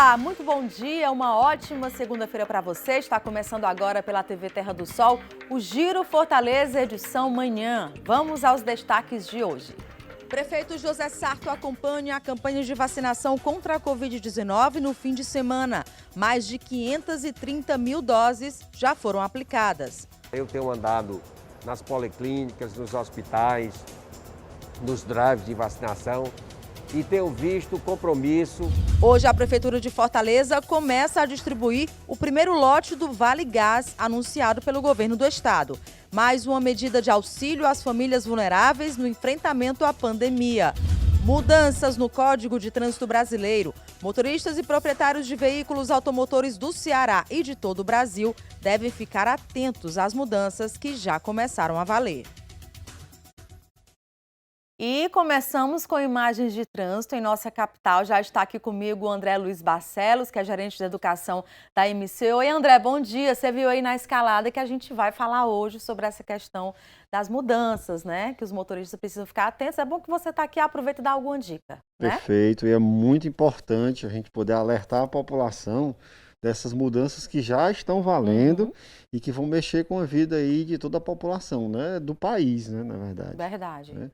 Olá, muito bom dia, uma ótima segunda-feira para você. Está começando agora pela TV Terra do Sol o Giro Fortaleza, edição manhã. Vamos aos destaques de hoje. Prefeito José Sarto acompanha a campanha de vacinação contra a Covid-19 no fim de semana. Mais de 530 mil doses já foram aplicadas. Eu tenho andado nas policlínicas, nos hospitais, nos drives de vacinação e tenho visto o compromisso. Hoje a Prefeitura de Fortaleza começa a distribuir o primeiro lote do Vale Gás anunciado pelo governo do estado. Mais uma medida de auxílio às famílias vulneráveis no enfrentamento à pandemia. Mudanças no Código de Trânsito Brasileiro. Motoristas e proprietários de veículos automotores do Ceará e de todo o Brasil devem ficar atentos às mudanças que já começaram a valer. E começamos com imagens de trânsito em nossa capital. Já está aqui comigo o André Luiz Barcelos, que é gerente de educação da MC. Oi, André, bom dia. Você viu aí na escalada que a gente vai falar hoje sobre essa questão das mudanças, né? Que os motoristas precisam ficar atentos. É bom que você está aqui, aproveita e dá alguma dica, né? Perfeito, e é muito importante a gente poder alertar a população dessas mudanças que já estão valendo e que vão mexer com a vida aí de toda a população, né? Do país, né, na verdade. Verdade. Né?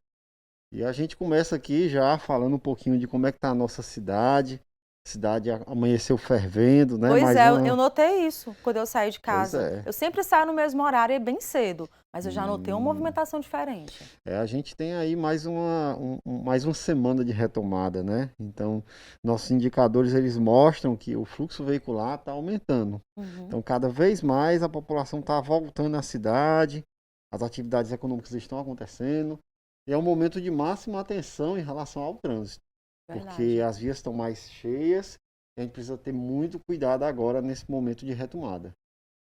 E a gente começa aqui já falando um pouquinho de como é que está a nossa cidade. A cidade amanheceu fervendo, né? Pois é, eu notei isso quando eu saí de casa. Pois é. Eu sempre saio no mesmo horário e bem cedo, mas eu já notei uma movimentação diferente. A gente tem aí mais uma semana de retomada, né? Então, nossos indicadores, eles mostram que o fluxo veicular está aumentando. Então, cada vez mais a população está voltando à cidade, as atividades econômicas estão acontecendo, e é um momento de máxima atenção em relação ao trânsito. Verdade. Porque as vias estão mais cheias, e a gente precisa ter muito cuidado agora nesse momento de retomada.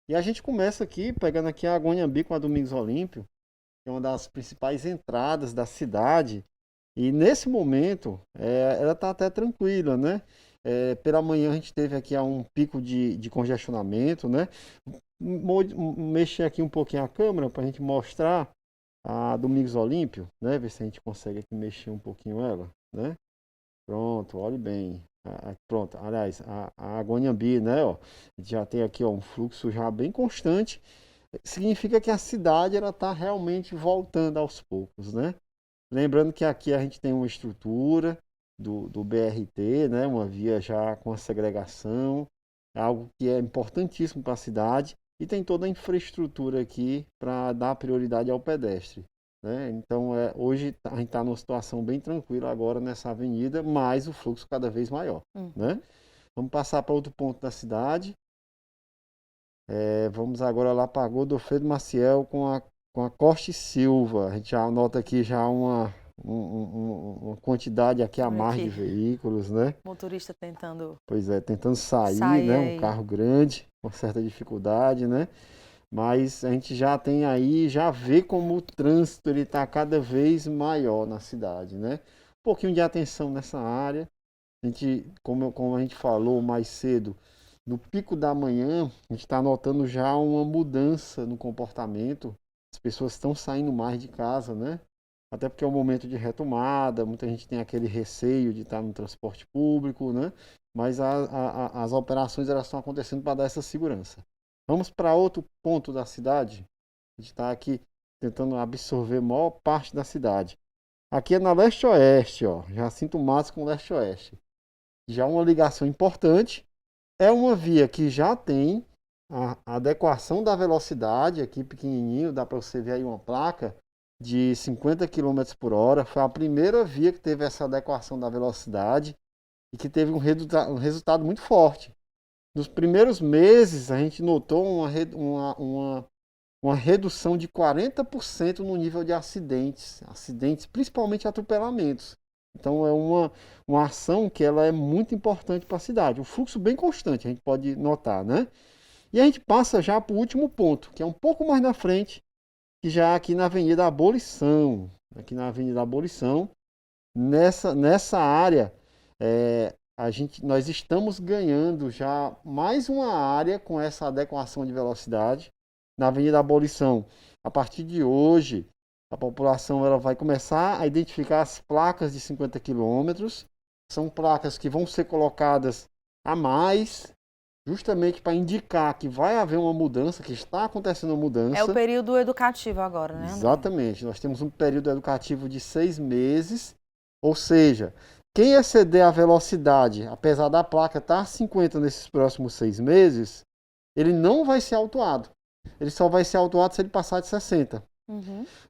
E a gente começa aqui, pegando aqui a Aguanhambi com a Domingos Olímpio, que é uma das principais entradas da cidade, e nesse momento ela está até tranquila, né? Pela manhã a gente teve aqui um pico de congestionamento, né? Mexer aqui um pouquinho a câmera para a gente mostrar a Domingos Olímpio, né? Ver se a gente consegue aqui mexer um pouquinho ela, né? Pronto, olhe bem. Pronto, aliás, a Aguanhambi, né? Ó, a gente já tem aqui um fluxo já bem constante. Significa que a cidade está realmente voltando aos poucos, né? Lembrando que aqui a gente tem uma estrutura do BRT, né? Uma via já com a segregação, algo que é importantíssimo para a cidade, e tem toda a infraestrutura aqui para dar prioridade ao pedestre. Né? Então, hoje a gente está numa situação bem tranquila agora nessa avenida, mas o fluxo cada vez maior. Né? Vamos passar para outro ponto da cidade. Vamos agora lá para Godofredo Maciel com a Costa e Silva. A gente já anota aqui já uma quantidade aqui a mais de veículos, né? Motorista tentando... Pois é, tentando sair, né? Um carro grande, com certa dificuldade, né? Mas a gente já tem aí, já vê como o trânsito está cada vez maior na cidade, né? Um pouquinho de atenção nessa área. A gente, como a gente falou mais cedo, no pico da manhã, a gente está notando já uma mudança no comportamento. As pessoas estão saindo mais de casa, né? Até porque é um momento de retomada, muita gente tem aquele receio de estar no transporte público, né? Mas as operações elas estão acontecendo para dar essa segurança. Vamos para outro ponto da cidade. A gente está aqui tentando absorver a maior parte da cidade. Aqui é na leste-oeste, ó. Jacinto Matos com leste-oeste. Já uma ligação importante. É uma via que já tem a adequação da velocidade. Aqui pequenininho, dá para você ver aí uma placa de 50 km por hora. Foi a primeira via que teve essa adequação da velocidade e que teve um resultado muito forte. Nos primeiros meses, a gente notou uma redução de 40% no nível de acidentes, principalmente atropelamentos. Então, é uma ação que ela é muito importante para a cidade. Um fluxo bem constante, a gente pode notar, né? E a gente passa já para o último ponto, que é um pouco mais na frente, que já é aqui na Avenida Abolição. Aqui na Avenida Abolição, nessa área, nós estamos ganhando já mais uma área com essa adequação de velocidade. Na Avenida Abolição, a partir de hoje, a população ela vai começar a identificar as placas de 50 km. São placas que vão ser colocadas a mais, justamente para indicar que vai haver uma mudança, que está acontecendo uma mudança. É o período educativo agora, né, André? Exatamente. Nós temos um período educativo de 6 meses, ou seja, quem exceder a velocidade, apesar da placa estar 50 nesses próximos 6 meses, ele não vai ser autuado. Ele só vai ser autuado se ele passar de 60.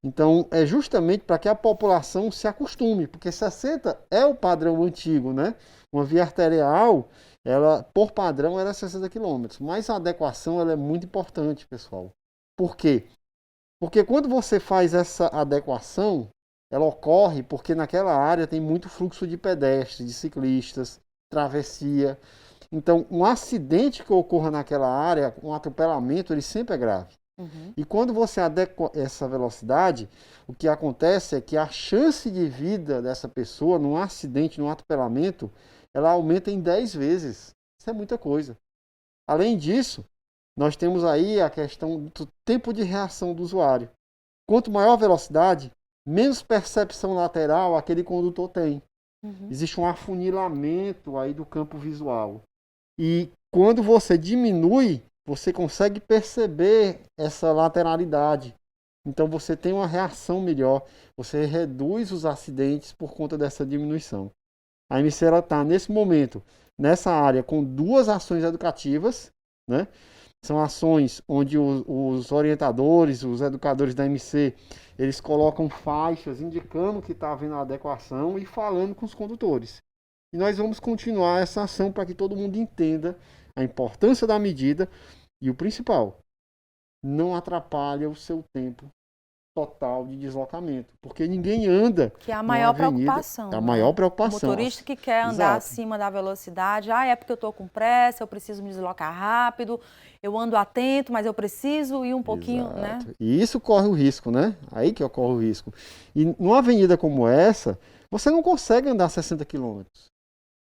Então, é justamente para que a população se acostume, porque 60 é o padrão antigo, né? Uma via arterial, ela, por padrão, era 60 km. Mas a adequação ela é muito importante, pessoal. Por quê? Porque quando você faz essa adequação, ela ocorre porque naquela área tem muito fluxo de pedestres, de ciclistas, travessia. Então, um acidente que ocorra naquela área, um atropelamento, ele sempre é grave. E quando você adequa essa velocidade, o que acontece é que a chance de vida dessa pessoa num acidente, num atropelamento, ela aumenta em 10 vezes. Isso é muita coisa. Além disso, nós temos aí a questão do tempo de reação do usuário. Quanto maior a velocidade, menos percepção lateral aquele condutor tem. Existe um afunilamento aí do campo visual. E quando você diminui, você consegue perceber essa lateralidade. Então você tem uma reação melhor, você reduz os acidentes por conta dessa diminuição. A MC está nesse momento, nessa área, com 2 ações educativas, né? São ações onde os orientadores, os educadores da MC, eles colocam faixas indicando que está havendo a adequação e falando com os condutores. E nós vamos continuar essa ação para que todo mundo entenda a importância da medida e o principal, não atrapalha o seu tempo total de deslocamento, porque ninguém anda. Que é a maior preocupação. É a maior preocupação. O motorista que quer andar acima da velocidade, é porque eu estou com pressa, eu preciso me deslocar rápido, eu ando atento, mas eu preciso ir um pouquinho, né? E isso corre o risco, né? Aí que ocorre o risco. E numa avenida como essa, você não consegue andar 60 km.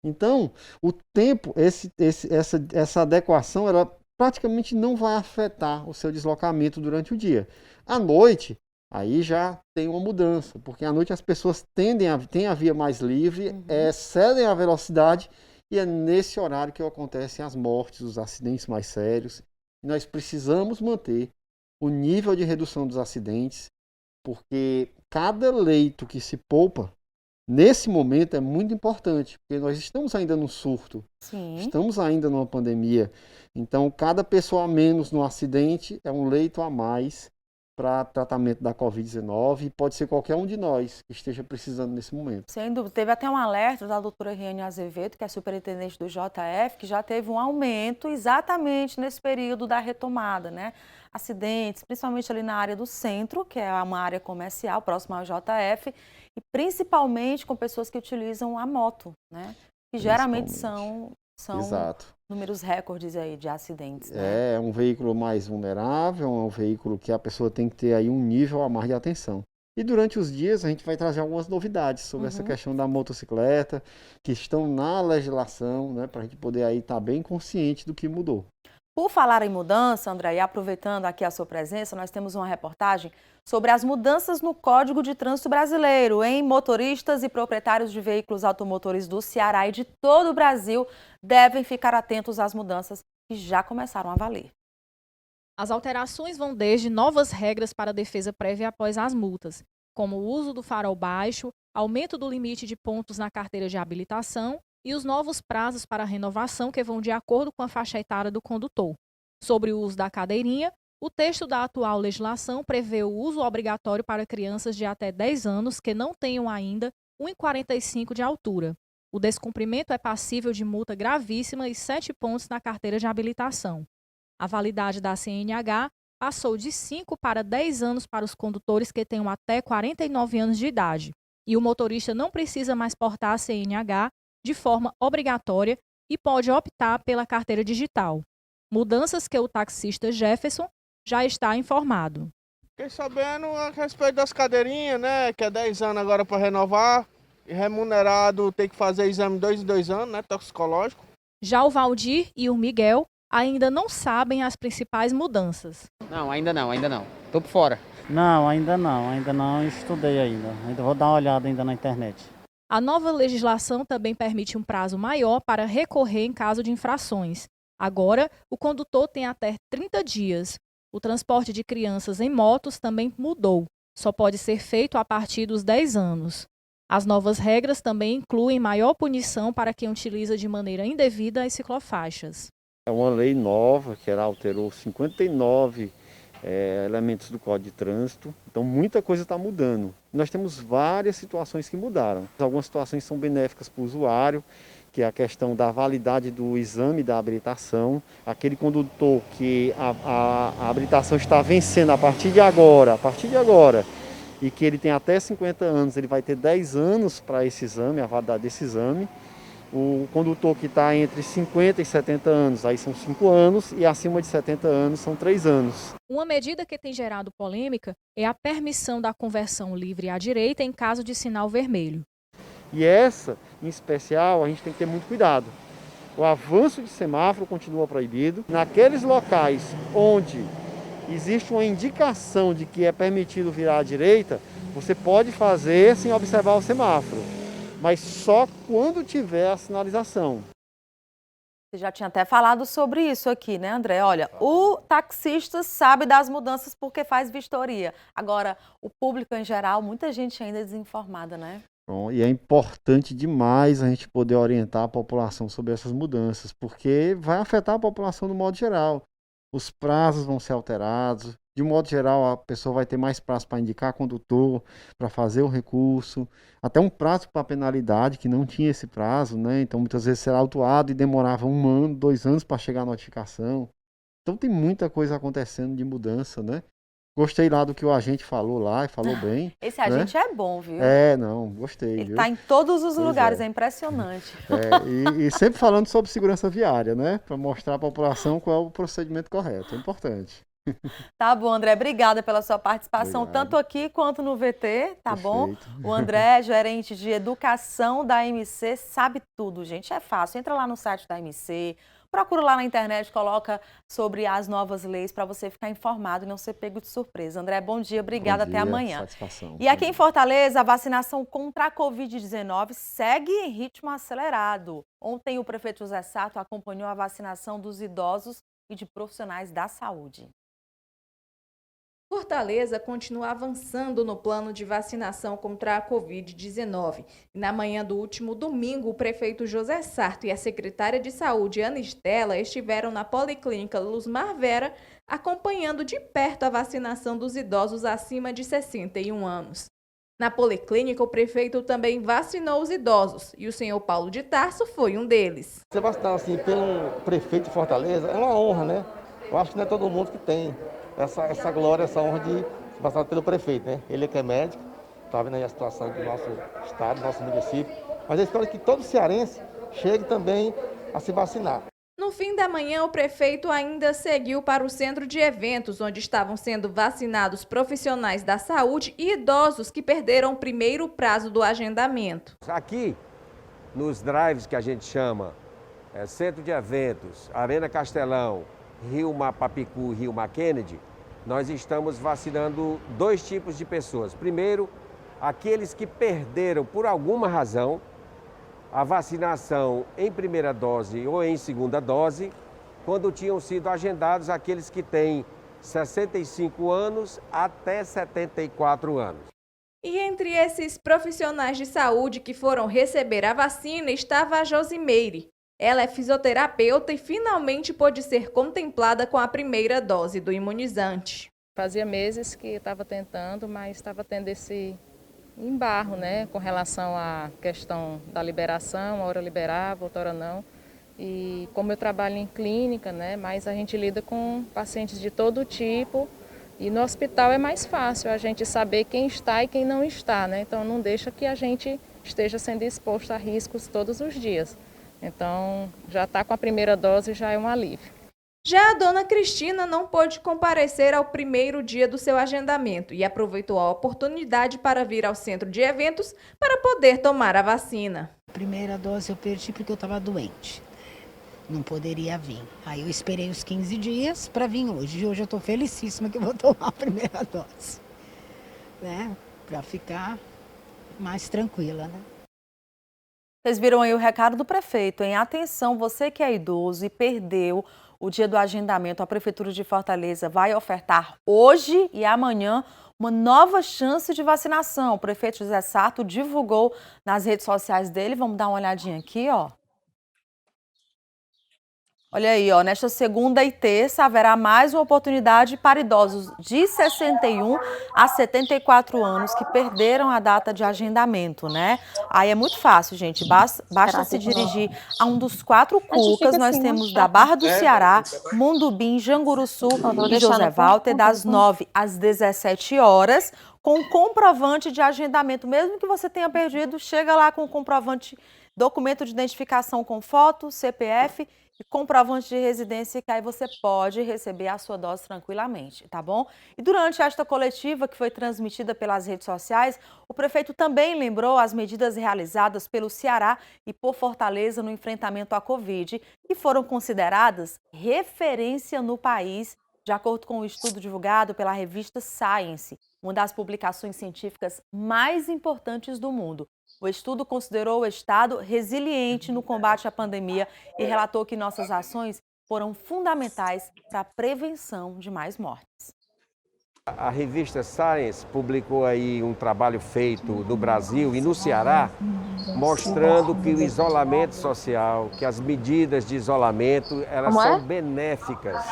Então, o tempo, essa adequação, ela praticamente não vai afetar o seu deslocamento durante o dia. À noite, aí já tem uma mudança, porque à noite as pessoas têm a via mais livre, excedem a velocidade, e é nesse horário que acontecem as mortes, os acidentes mais sérios. E nós precisamos manter o nível de redução dos acidentes, porque cada leito que se poupa, nesse momento é muito importante, porque nós estamos ainda no surto, estamos ainda numa pandemia. Então, cada pessoa a menos no acidente é um leito a mais para tratamento da Covid-19 e pode ser qualquer um de nós que esteja precisando nesse momento. Sem dúvida. Teve até um alerta da doutora Riane Azevedo, que é superintendente do JF, que já teve um aumento exatamente nesse período da retomada, né? Acidentes, principalmente ali na área do centro, que é uma área comercial, próxima ao JF, e principalmente com pessoas que utilizam a moto, né? Que geralmente são números recordes aí de acidentes, né? É um veículo mais vulnerável, é um veículo que a pessoa tem que ter aí um nível a mais de atenção. E durante os dias a gente vai trazer algumas novidades sobre essa questão da motocicleta, que estão na legislação, né? Para a gente poder aí estar bem consciente do que mudou. Por falar em mudança, André, e aproveitando aqui a sua presença, nós temos uma reportagem sobre as mudanças no Código de Trânsito Brasileiro, hein? Motoristas e proprietários de veículos automotores do Ceará e de todo o Brasil devem ficar atentos às mudanças que já começaram a valer. As alterações vão desde novas regras para a defesa prévia após as multas, como o uso do farol baixo, aumento do limite de pontos na carteira de habilitação e os novos prazos para renovação que vão de acordo com a faixa etária do condutor. Sobre o uso da cadeirinha, o texto da atual legislação prevê o uso obrigatório para crianças de até 10 anos que não tenham ainda 1,45 de altura. O descumprimento é passível de multa gravíssima e 7 pontos na carteira de habilitação. A validade da CNH passou de 5 para 10 anos para os condutores que tenham até 49 anos de idade. E o motorista não precisa mais portar a CNH de forma obrigatória e pode optar pela carteira digital. Mudanças que o taxista Jefferson já está informado. Fiquei sabendo a respeito das cadeirinhas, né? Que é 10 anos agora para renovar. E remunerado tem que fazer exame 2 em 2 anos, né? Toxicológico. Já o Valdir e o Miguel ainda não sabem as principais mudanças. Não. Tô por fora. Não, ainda não estudei ainda. Ainda vou dar uma olhada ainda na internet. A nova legislação também permite um prazo maior para recorrer em caso de infrações. Agora, o condutor tem até 30 dias. O transporte de crianças em motos também mudou. Só pode ser feito a partir dos 10 anos. As novas regras também incluem maior punição para quem utiliza de maneira indevida as ciclofaixas. É uma lei nova que ela alterou 59 elementos do Código de Trânsito, então muita coisa está mudando. Nós temos várias situações que mudaram. Algumas situações são benéficas para o usuário, que é a questão da validade do exame da habilitação. Aquele condutor que a habilitação está vencendo a partir de agora, e que ele tem até 50 anos, ele vai ter 10 anos para esse exame, a validade desse exame. O condutor que está entre 50 e 70 anos, aí são 5 anos, e acima de 70 anos são 3 anos. Uma medida que tem gerado polêmica é a permissão da conversão livre à direita em caso de sinal vermelho. E essa, em especial, a gente tem que ter muito cuidado. O avanço de semáforo continua proibido. Naqueles locais onde existe uma indicação de que é permitido virar à direita, você pode fazer sem observar o semáforo, mas só quando tiver a sinalização. Você já tinha até falado sobre isso aqui, né, André? Olha, o taxista sabe das mudanças porque faz vistoria. Agora, o público em geral, muita gente ainda é desinformada, né? Bom, e é importante demais a gente poder orientar a população sobre essas mudanças, porque vai afetar a população no modo geral. Os prazos vão ser alterados. De um modo geral, a pessoa vai ter mais prazo para indicar condutor, para fazer o recurso, até um prazo para penalidade, que não tinha esse prazo, né? Então, muitas vezes será autuado e demorava 1 ano, 2 anos para chegar a notificação. Então, tem muita coisa acontecendo de mudança, né? Gostei lá do que o agente falou lá, e falou bem. Esse agente é bom, viu? Não, gostei. Ele viu? está em todos os Pois lugares, é. é impressionante. E sempre falando sobre segurança viária, né? Para mostrar à população qual é o procedimento correto. É importante. Tá bom, André, obrigada pela sua participação, Obrigado. tanto aqui quanto no VT, tá bom? Perfeito. O André, gerente de educação da MC, sabe tudo, gente, é fácil. Entra lá no site da MC, procura lá na internet, coloca sobre as novas leis para você ficar informado e não ser pego de surpresa. André, bom dia, obrigada, Bom até dia, amanhã. satisfação. E aqui em Fortaleza, a vacinação contra a Covid-19 segue em ritmo acelerado. Ontem, o prefeito José Sarto acompanhou a vacinação dos idosos e de profissionais da saúde. Fortaleza continua avançando no plano de vacinação contra a Covid-19. Na manhã do último domingo, o prefeito José Sarto e a secretária de Saúde, Ana Estela, estiveram na Policlínica Luzmar Vera, acompanhando de perto a vacinação dos idosos acima de 61 anos. Na Policlínica, o prefeito também vacinou os idosos e o senhor Paulo de Tarso foi um deles. Ser vacinado assim pelo prefeito de Fortaleza é uma honra, né? Eu acho que não é todo mundo que tem essa glória, essa honra de ser vacinado pelo prefeito, né? Ele que é médico, está vendo aí a situação do nosso estado, do nosso município, mas eu espero que todo cearense chegue também a se vacinar. No fim da manhã, o prefeito ainda seguiu para o centro de eventos, onde estavam sendo vacinados profissionais da saúde e idosos que perderam o primeiro prazo do agendamento. Aqui, nos drives que a gente chama, Centro de Eventos, Arena Castelão, Rio Mar Papicu e Rio Mar Kennedy, nós estamos vacinando 2 tipos de pessoas. Primeiro, aqueles que perderam por alguma razão a vacinação em primeira dose ou em segunda dose, quando tinham sido agendados aqueles que têm 65 anos até 74 anos. E entre esses profissionais de saúde que foram receber a vacina estava a Josimeire. Ela é fisioterapeuta e finalmente pôde ser contemplada com a primeira dose do imunizante. Fazia meses que estava tentando, mas estava tendo esse embarro, né, com relação à questão da liberação, uma hora liberava, outra hora não. E como eu trabalho em clínica, né, mas a gente lida com pacientes de todo tipo e no hospital é mais fácil a gente saber quem está e quem não está, né? Então não deixa que a gente esteja sendo exposto a riscos todos os dias. Então, já está com a primeira dose, já é um alívio. Já a dona Cristina não pôde comparecer ao primeiro dia do seu agendamento e aproveitou a oportunidade para vir ao centro de eventos para poder tomar a vacina. A primeira dose eu perdi porque eu estava doente, não poderia vir. Aí eu esperei os 15 dias para vir hoje. E hoje eu estou felicíssima que eu vou tomar a primeira dose, né? Para ficar mais tranquila, né? Vocês viram aí o recado do prefeito, hein? Atenção, você que é idoso e perdeu o dia do agendamento, a Prefeitura de Fortaleza vai ofertar hoje e amanhã uma nova chance de vacinação. O prefeito José Sarto divulgou nas redes sociais dele. Vamos dar uma olhadinha aqui, ó. Olha aí, ó, nesta segunda e terça haverá mais uma oportunidade para idosos de 61 a 74 anos que perderam a data de agendamento, né? Aí é muito fácil, gente, basta se dirigir a um dos 4 cucas. Nós temos da Barra do Ceará, Mundubim, Janguruçu e José Walter, das 9 às 17 horas, com comprovante de agendamento. Mesmo que você tenha perdido, chega lá com o comprovante, documento de identificação com foto, CPF e comprovante de residência, que aí você pode receber a sua dose tranquilamente, tá bom? E durante esta coletiva que foi transmitida pelas redes sociais, o prefeito também lembrou as medidas realizadas pelo Ceará e por Fortaleza no enfrentamento à Covid, que foram consideradas referência no país, de acordo com um estudo divulgado pela revista Science, uma das publicações científicas mais importantes do mundo. O estudo considerou o Estado resiliente no combate à pandemia e relatou que nossas ações foram fundamentais para a prevenção de mais mortes. A revista Science publicou aí um trabalho feito no Brasil e no Ceará, mostrando que o isolamento social, que as medidas de isolamento, elas são benéficas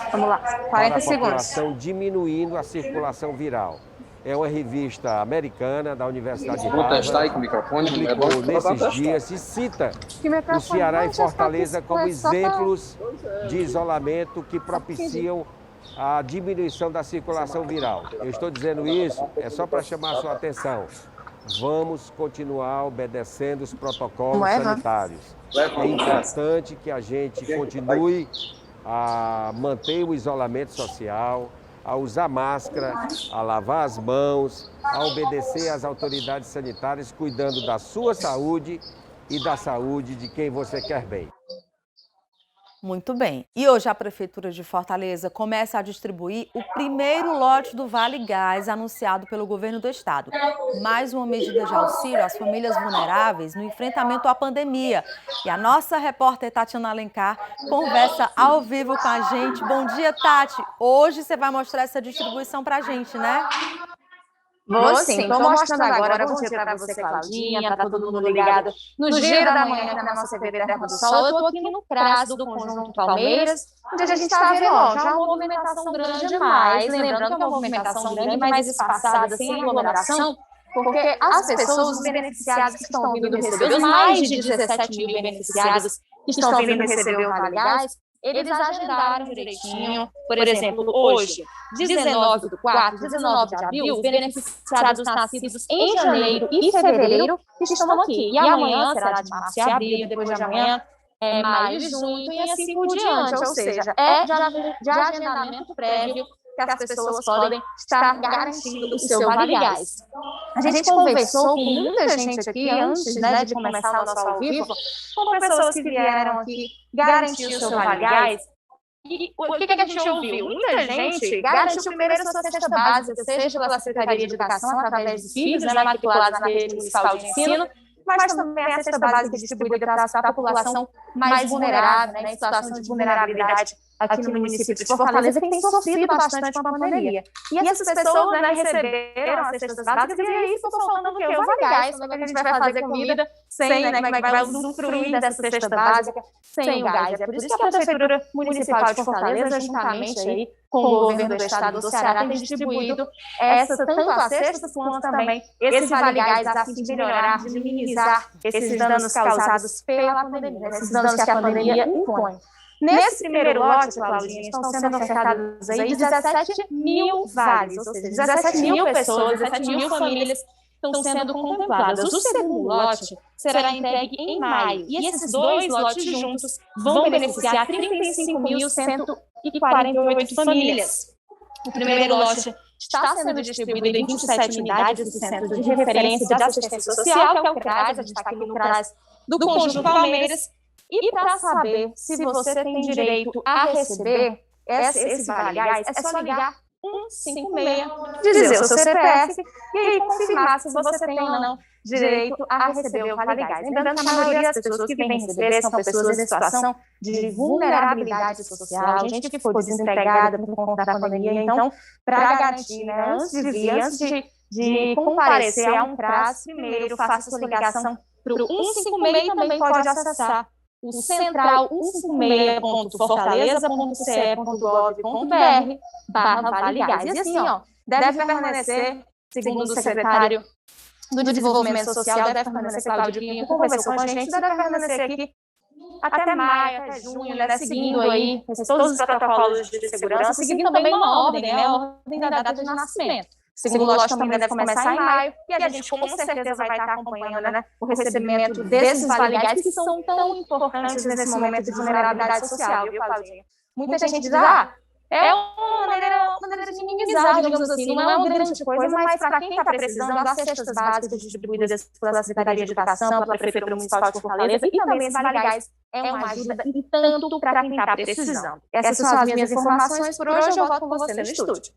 para a população, diminuindo a circulação viral. É uma revista americana da Universidade de Harvard, publicou nesses dias e cita o Ceará e Fortaleza como exemplos de isolamento que propiciam a diminuição da circulação viral. Eu estou dizendo isso só para chamar a sua atenção. Vamos continuar obedecendo os protocolos sanitários. É importante que a gente continue a manter o isolamento social, a usar máscara, a lavar as mãos, a obedecer às autoridades sanitárias, cuidando da sua saúde e da saúde de quem você quer bem. Muito bem. E hoje a Prefeitura de Fortaleza começa a distribuir o primeiro lote do Vale Gás anunciado pelo governo do estado. Mais uma medida de auxílio às famílias vulneráveis no enfrentamento à pandemia. E a nossa repórter Tatiana Alencar conversa ao vivo com a gente. Bom dia, Tati. Hoje você vai mostrar essa distribuição pra gente, né? Vou sim, estou mostrando agora. Bom dia para você, Claudinha, tá todo mundo ligado no Giro da Manhã na nossa TV Terra do Sol. Eu estou aqui no CRAS do Conjunto Palmeiras, onde a gente está vendo já uma movimentação grande demais. Lembrando que é uma movimentação grande, mais espaçada, sem aglomeração, porque as pessoas, os beneficiados que estão vindo receber, os mais de 17 mil beneficiados que estão vindo receber o Vale Gás, eles agendaram direitinho. Por exemplo, hoje, 19/4, 19 de abril, os beneficiados nascidos em janeiro e fevereiro que estão aqui. E amanhã será de março e abril, depois de amanhã maio e junho, e assim por diante. Ou seja, de agendamento prévio que as pessoas podem estar garantindo o seu Vale Gás. A gente conversou com muita gente aqui antes, né, de começar o nosso ao vivo, com pessoas que vieram aqui garantir o seu Vale Gás. E o que a gente ouviu? Muita gente garantiu primeiro a sua cesta básica, seja pela Secretaria de Educação, através dos filhos, né, matriculados na rede municipal de ensino, mas também a cesta básica distribuída para a população mais vulnerável, né, em situação de vulnerabilidade aqui no município de Fortaleza, que tem sofrido bastante com a pandemia. E essas pessoas, né, receberam as cestas básicas, e aí estão falando o quê? O Vale Gás, como é que a gente vai fazer comida sem, né, como é que vai usufruir dessa cesta básica sem o gás. É por isso que a Prefeitura Municipal de Fortaleza, juntamente aí com o governo do estado do Ceará, tem distribuído tanto a cesta quanto também esse Vale Gás, a fim de melhorar, de minimizar esses danos causados pela pandemia, esses danos que a pandemia impõe. Nesse primeiro lote, Claudinha, estão sendo ofertados aí 17 mil vales, ou seja, 17 mil pessoas, 17 mil famílias estão sendo contempladas. O segundo lote será entregue em maio, e esses dois lotes juntos vão beneficiar 35.148 famílias. O primeiro lote está sendo distribuído em 27 unidades do Centro de Referência de Assistência Social, que é o CRAS, a gente está aqui no CRAS do Conjunto Palmeiras. E para saber se você tem direito a receber esse Vale Gás, é só ligar 156, dizer o seu CPF e aí confirmar se você tem ou não direito a receber o Vale Gás. Lembrando que a maioria das pessoas que vêm receber são pessoas em situação de vulnerabilidade social, gente que ficou desempregada por conta da pandemia. Então, para garantir, né, antes de vir, antes de comparecer a um CRAS, primeiro faça sua ligação para o 156 e também pode acessar o central 156.fortaleza.ce.gov.br/Vale Gás. E assim, ó, deve permanecer, segundo o secretário do Desenvolvimento Social, deve permanecer, Cláudio, que conversou com a gente, deve permanecer aqui até maio, até junho, né, seguindo aí todos os protocolos de segurança, seguindo também uma ordem, né, a ordem da data de nascimento. O segundo lote também deve começar em maio, e a gente com certeza vai estar acompanhando, né, o recebimento desses Vale Gás que são tão importantes nesse momento de vulnerabilidade social, viu, Claudinha? Muita gente diz, é uma maneira de minimizar, digamos assim, não é uma grande coisa, mas para quem está precisando, as cestas básicas distribuídas pela Secretaria de Educação, pela Prefeitura Municipal de Fortaleza, e também esse Vale Gás é uma ajuda e tanto para quem está precisando. Essas são as minhas informações por hoje, eu volto com você no estúdio.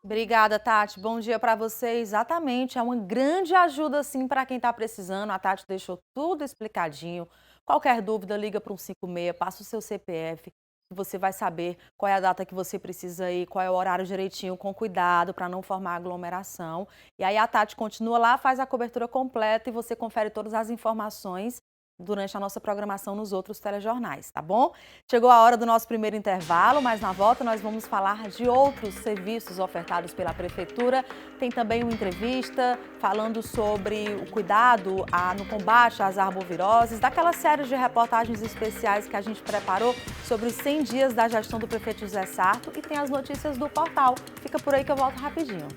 Obrigada, Tati. Bom dia para você. Exatamente, é uma grande ajuda, sim, para quem está precisando. A Tati deixou tudo explicadinho. Qualquer dúvida, liga para o 156, passa o seu CPF. Você vai saber qual é a data que você precisa ir, qual é o horário direitinho, com cuidado, para não formar aglomeração. E aí a Tati continua lá, faz a cobertura completa e você confere todas as informações durante a nossa programação nos outros telejornais, tá bom? Chegou a hora do nosso primeiro intervalo, mas na volta nós vamos falar de outros serviços ofertados pela Prefeitura. Tem também uma entrevista falando sobre o cuidado no combate às arboviroses, daquela série de reportagens especiais que a gente preparou sobre os 100 dias da gestão do prefeito José Sarto, e tem as notícias do portal. Fica por aí que eu volto rapidinho.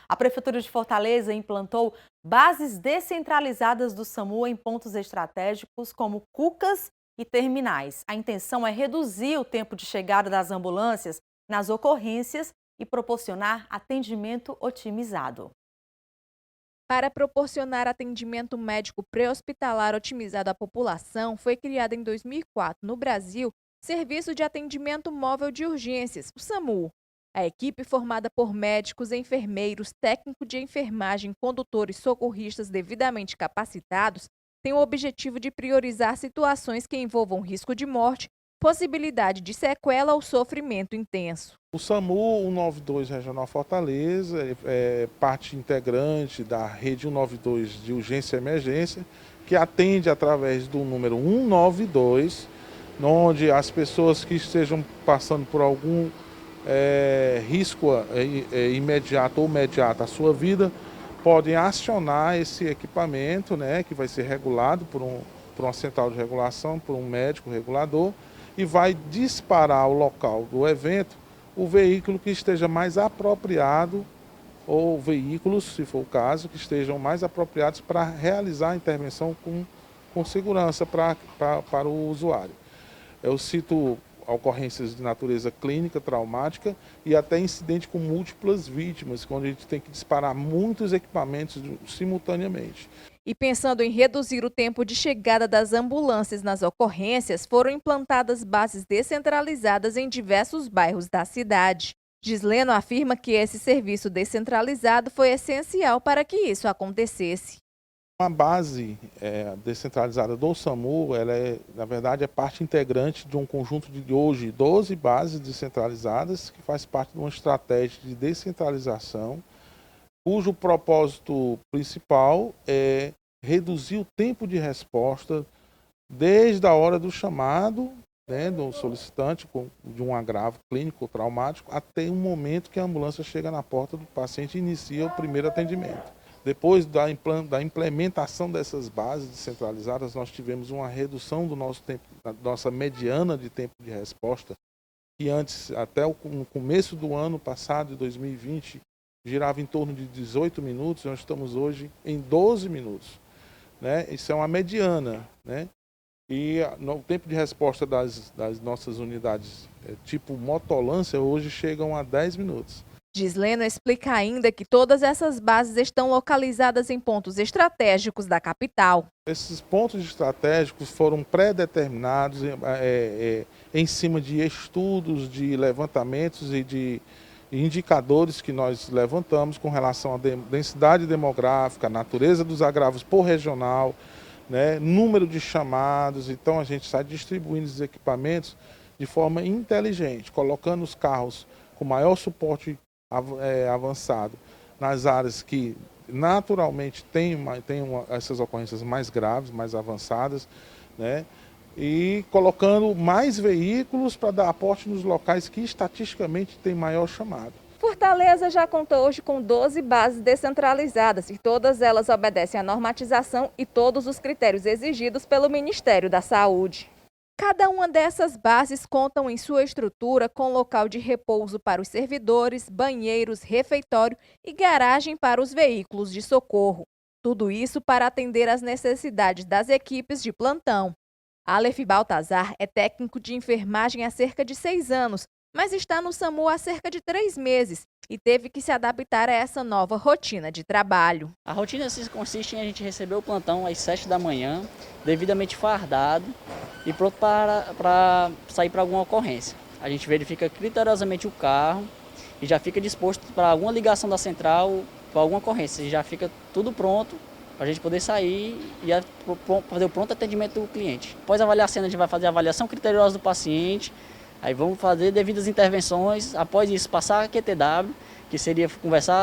A Prefeitura de Fortaleza implantou bases descentralizadas do SAMU em pontos estratégicos como cucas e terminais. A intenção é reduzir o tempo de chegada das ambulâncias nas ocorrências e proporcionar atendimento otimizado. Para proporcionar atendimento médico pré-hospitalar otimizado à população, foi criado em 2004, no Brasil, Serviço de Atendimento Móvel de Urgências, o SAMU. A equipe, formada por médicos, enfermeiros, técnico de enfermagem, condutores, socorristas devidamente capacitados, tem o objetivo de priorizar situações que envolvam risco de morte, possibilidade de sequela ou sofrimento intenso. O SAMU 192 Regional Fortaleza é parte integrante da rede 192 de urgência e emergência, que atende através do número 192, onde as pessoas que estejam passando por algum risco imediato ou imediato à sua vida, podem acionar esse equipamento, né, que vai ser regulado por uma central de regulação, por um médico regulador, e vai disparar ao local do evento o veículo que esteja mais apropriado, ou veículos, se for o caso, que estejam mais apropriados para realizar a intervenção com segurança para o usuário. Eu cito ocorrências de natureza clínica, traumática e até incidente com múltiplas vítimas, quando a gente tem que disparar muitos equipamentos simultaneamente. E pensando em reduzir o tempo de chegada das ambulâncias nas ocorrências, foram implantadas bases descentralizadas em diversos bairros da cidade. Gisleno afirma que esse serviço descentralizado foi essencial para que isso acontecesse. A base descentralizada do SAMU, ela na verdade, é parte integrante de um conjunto de hoje 12 bases descentralizadas, que faz parte de uma estratégia de descentralização, cujo propósito principal é reduzir o tempo de resposta desde a hora do chamado, né, do solicitante de um agravo clínico ou traumático, até o momento que a ambulância chega na porta do paciente e inicia o primeiro atendimento. Depois da implementação dessas bases descentralizadas, nós tivemos uma redução do nosso tempo, da nossa mediana de tempo de resposta, que antes, até no começo do ano passado, de 2020, girava em torno de 18 minutos, nós estamos hoje em 12 minutos. Né? Isso é uma mediana. Né? E o tempo de resposta das nossas unidades tipo motolância hoje chegam a 10 minutos. Gisleno explica ainda que todas essas bases estão localizadas em pontos estratégicos da capital. Esses pontos estratégicos foram pré-determinados em cima de estudos, de levantamentos e de indicadores que nós levantamos com relação à densidade demográfica, natureza dos agravos por regional, né, número de chamados. Então a gente está distribuindo os equipamentos de forma inteligente, colocando os carros com maior suporte avançado nas áreas que naturalmente tem essas ocorrências mais graves, mais avançadas, né? E colocando mais veículos para dar aporte nos locais que estatisticamente tem maior chamada. Fortaleza já conta hoje com 12 bases descentralizadas e todas elas obedecem à normatização e todos os critérios exigidos pelo Ministério da Saúde. Cada uma dessas bases contam em sua estrutura com local de repouso para os servidores, banheiros, refeitório e garagem para os veículos de socorro. Tudo isso para atender às necessidades das equipes de plantão. Aleph Baltazar é técnico de enfermagem há cerca de 6 anos, mas está no SAMU há cerca de 3 meses e teve que se adaptar a essa nova rotina de trabalho. A rotina consiste em a gente receber o plantão às 7 da manhã, devidamente fardado e pronto para sair para alguma ocorrência. A gente verifica criteriosamente o carro e já fica disposto para alguma ligação da central, para alguma ocorrência. E já fica tudo pronto para a gente poder sair e fazer o pronto atendimento do cliente. Após avaliar a cena, a gente vai fazer a avaliação criteriosa do paciente, aí vamos fazer devidas intervenções. Após isso, passar a QTW, que seria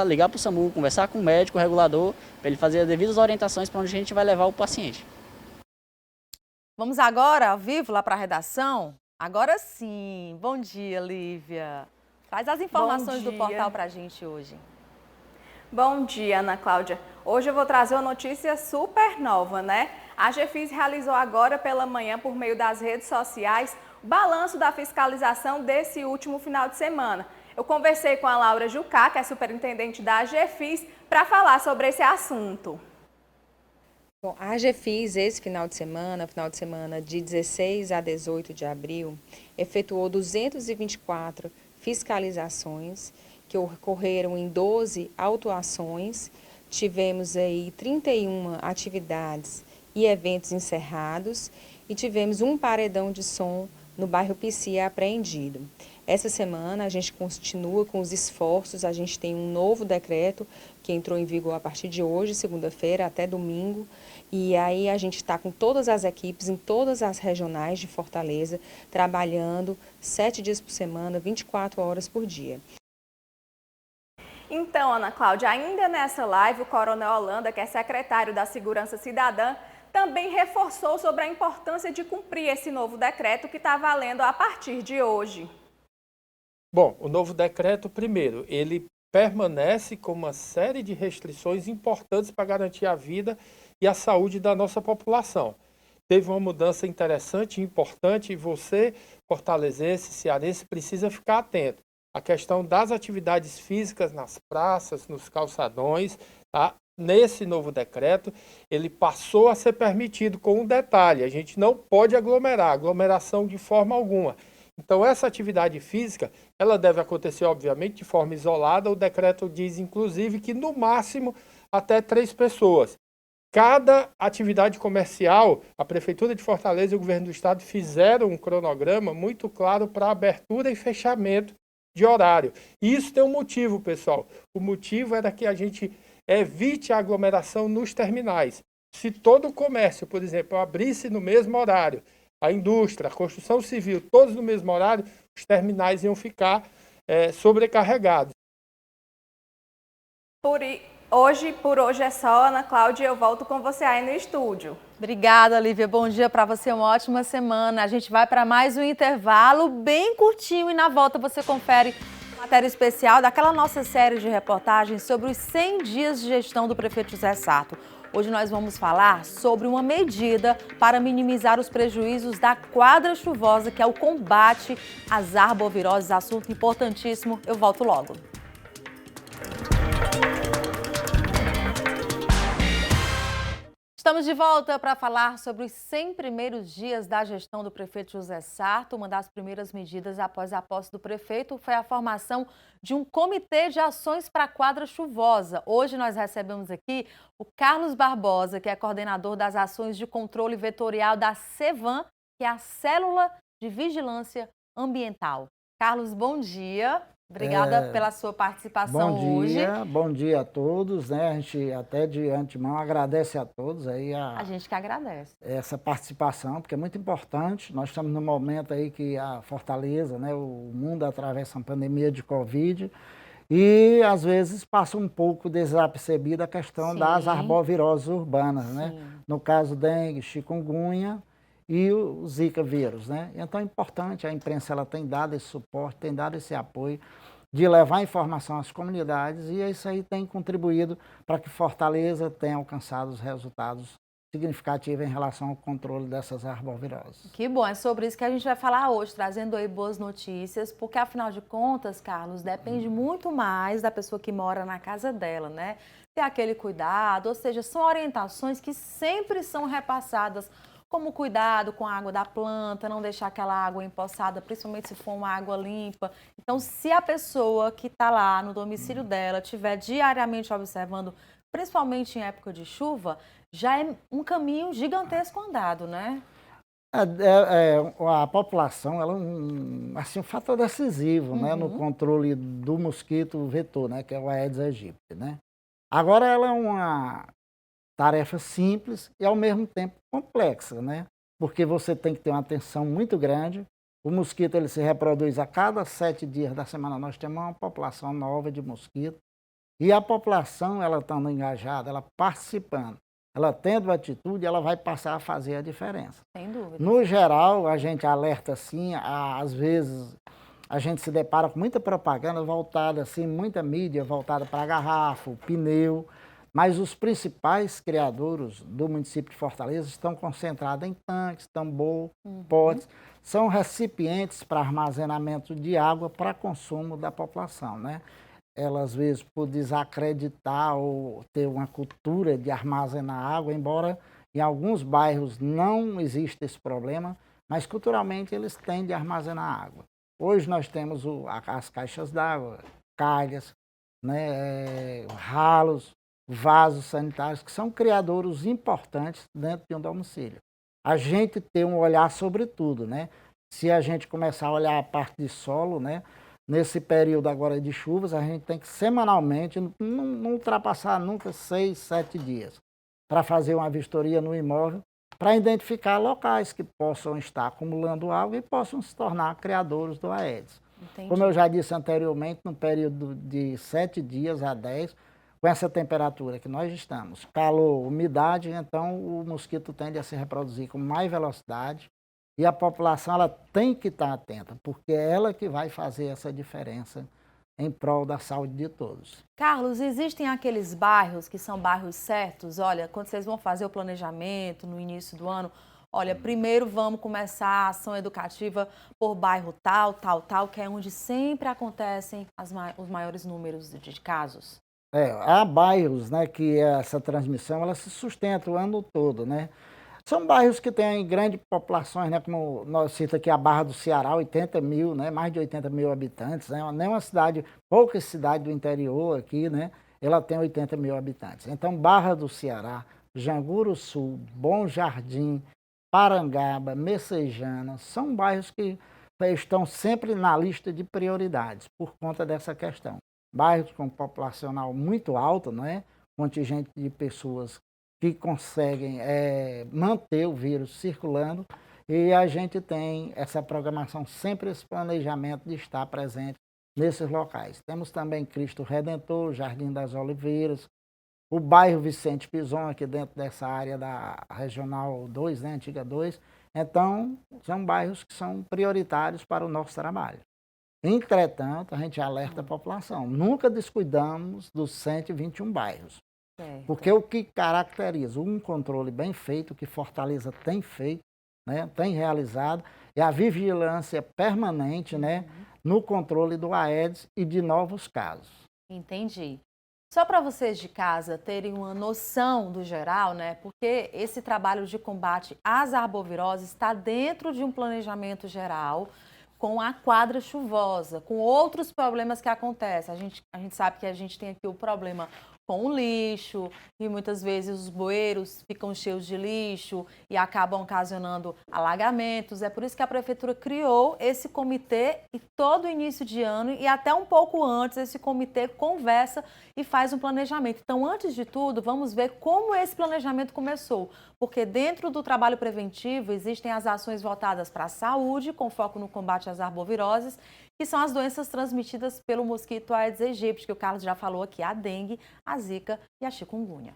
ligar para o SAMU, conversar com o médico, o regulador, para ele fazer as devidas orientações para onde a gente vai levar o paciente. Vamos agora ao vivo lá para a redação? Agora sim. Bom dia, Lívia. Traz as informações do portal para a gente hoje. Bom dia, Ana Cláudia. Hoje eu vou trazer uma notícia super nova, né? A GFIS realizou agora pela manhã, por meio das redes sociais, o balanço da fiscalização desse último final de semana. Eu conversei com a Laura Jucá, que é superintendente da GFIS, para falar sobre esse assunto. Bom, a GFIS, esse final de semana de 16 a 18 de abril, efetuou 224 fiscalizações, que ocorreram em 12 autuações. Tivemos aí 31 atividades e eventos encerrados e tivemos um paredão de som no bairro Pici apreendido. Essa semana a gente continua com os esforços, a gente tem um novo decreto que entrou em vigor a partir de hoje, segunda-feira, até domingo, e aí a gente está com todas as equipes em todas as regionais de Fortaleza, trabalhando 7 dias por semana, 24 horas por dia. Então, Ana Cláudia, ainda nessa live, o Coronel Holanda, que é secretário da Segurança Cidadã, também reforçou sobre a importância de cumprir esse novo decreto que está valendo a partir de hoje. Bom, o novo decreto, primeiro, ele permanece com uma série de restrições importantes para garantir a vida e a saúde da nossa população. Teve uma mudança interessante e importante e você, fortalezense, cearense, precisa ficar atento. A questão das atividades físicas nas praças, nos calçadões, tá? Nesse novo decreto, ele passou a ser permitido com um detalhe: a gente não pode aglomeração de forma alguma. Então, essa atividade física, ela deve acontecer, obviamente, de forma isolada. O decreto diz, inclusive, que no máximo até 3 pessoas. Cada atividade comercial, a Prefeitura de Fortaleza e o Governo do Estado fizeram um cronograma muito claro para abertura e fechamento de horário. E isso tem um motivo, pessoal. O motivo era que a gente evite a aglomeração nos terminais. Se todo o comércio, por exemplo, abrisse no mesmo horário, a indústria, a construção civil, todos no mesmo horário, os terminais iam ficar sobrecarregados. Por hoje é só, Ana Cláudia, eu volto com você aí no estúdio. Obrigada, Lívia. Bom dia para você, uma ótima semana. A gente vai para mais um intervalo bem curtinho e na volta você confere matéria especial daquela nossa série de reportagens sobre os 100 dias de gestão do prefeito José Sarto. Hoje nós vamos falar sobre uma medida para minimizar os prejuízos da quadra chuvosa, que é o combate às arboviroses, assunto importantíssimo. Eu volto logo. Estamos de volta para falar sobre os 100 primeiros dias da gestão do prefeito José Sarto. Uma das primeiras medidas após a posse do prefeito foi a formação de um comitê de ações para a quadra chuvosa. Hoje nós recebemos aqui o Carlos Barbosa, que é coordenador das ações de controle vetorial da CEVAM, que é a Célula de Vigilância Ambiental. Carlos, bom dia. Obrigada pela sua participação hoje. Bom dia a todos, né? A gente até de antemão agradece a todos aí a gente que agradece essa participação, porque é muito importante. Nós estamos num momento aí que a Fortaleza, né, o mundo atravessa uma pandemia de Covid e às vezes passa um pouco desapercebida a questão das arboviroses urbanas, né? No caso dengue, chikungunya e o Zika vírus, né? Então é importante, a imprensa ela tem dado esse suporte, tem dado esse apoio de levar informação às comunidades e isso aí tem contribuído para que Fortaleza tenha alcançado os resultados significativos em relação ao controle dessas arboviroses. Que bom, é sobre isso que a gente vai falar hoje, trazendo aí boas notícias, porque afinal de contas, Carlos, depende muito mais da pessoa que mora na casa dela, né? Ter aquele cuidado, ou seja, são orientações que sempre são repassadas, como cuidado com a água da planta, não deixar aquela água empoçada, principalmente se for uma água limpa. Então, se a pessoa que está lá no domicílio dela estiver diariamente observando, principalmente em época de chuva, já é um caminho gigantesco andado, né? A população ela é um fator decisivo, né, no controle do mosquito vetor, né, que é o Aedes aegypti, né? Agora, ela é uma tarefa simples e, ao mesmo tempo, complexa, né? Porque você tem que ter uma atenção muito grande. O mosquito ele se reproduz a cada 7 dias da semana. Nós temos uma população nova de mosquito. E a população, ela estando engajada, ela participando, ela tendo atitude, ela vai passar a fazer a diferença. Sem dúvida. No geral, a gente alerta assim, às vezes a gente se depara com muita propaganda voltada, assim, muita mídia voltada para a garrafa, o pneu. Mas os principais criadouros do município de Fortaleza estão concentrados em tanques, tambor, potes. São recipientes para armazenamento de água para consumo da população, né? Ela, às vezes, por desacreditar ou ter uma cultura de armazenar água, embora em alguns bairros não exista esse problema, mas culturalmente eles têm de armazenar água. Hoje nós temos as caixas d'água, calhas, né, ralos, vasos sanitários, que são criadouros importantes dentro de um domicílio. A gente tem um olhar sobre tudo, né? Se a gente começar a olhar a parte de solo, né? Nesse período agora de chuvas, a gente tem que semanalmente, não ultrapassar nunca 6, 7 dias, para fazer uma vistoria no imóvel, para identificar locais que possam estar acumulando água e possam se tornar criadouros do Aedes. Entendi. Como eu já disse anteriormente, no período de 7 dias a 10, com essa temperatura que nós estamos, calor, umidade, então o mosquito tende a se reproduzir com mais velocidade e a população ela tem que estar atenta, porque é ela que vai fazer essa diferença em prol da saúde de todos. Carlos, existem aqueles bairros que são bairros certos? Olha, quando vocês vão fazer o planejamento no início do ano, olha, primeiro vamos começar a ação educativa por bairro tal, que é onde sempre acontecem os maiores números de casos. Há bairros, né, que essa transmissão ela se sustenta o ano todo, né? São bairros que têm grandes populações, né, como nós citamos aqui a Barra do Ceará, 80 mil, né, mais de 80 mil habitantes, né? Nem uma cidade, poucas cidades do interior aqui, né, ela tem 80 mil habitantes. Então, Barra do Ceará, Janguru Sul, Bom Jardim, Parangaba, Messejana, são bairros que estão sempre na lista de prioridades por conta dessa questão. Bairros com populacional muito alto, né? Contingente de pessoas que conseguem manter o vírus circulando e a gente tem essa programação, sempre esse planejamento de estar presente nesses locais. Temos também Cristo Redentor, Jardim das Oliveiras, o bairro Vicente Pison, aqui dentro dessa área da Regional 2, né? Antiga 2. Então, são bairros que são prioritários para o nosso trabalho. Entretanto, a gente alerta a população, nunca descuidamos dos 121 bairros, porque o que caracteriza um controle bem feito, que Fortaleza tem feito, né, tem realizado, é a vigilância permanente, né, no controle do Aedes e de novos casos. Entendi. Só para vocês de casa terem uma noção do geral, né, porque esse trabalho de combate às arboviroses está dentro de um planejamento geral, com a quadra chuvosa, com outros problemas que acontecem. A gente sabe que a gente tem aqui o problema com o lixo, e muitas vezes os bueiros ficam cheios de lixo e acabam ocasionando alagamentos. É por isso que a Prefeitura criou esse comitê e todo início de ano e até um pouco antes esse comitê conversa e faz um planejamento. Então, antes de tudo, vamos ver como esse planejamento começou, porque dentro do trabalho preventivo existem as ações voltadas para a saúde, com foco no combate às arboviroses, que são as doenças transmitidas pelo mosquito Aedes aegypti, que o Carlos já falou aqui, a dengue, a zika e a chikungunya.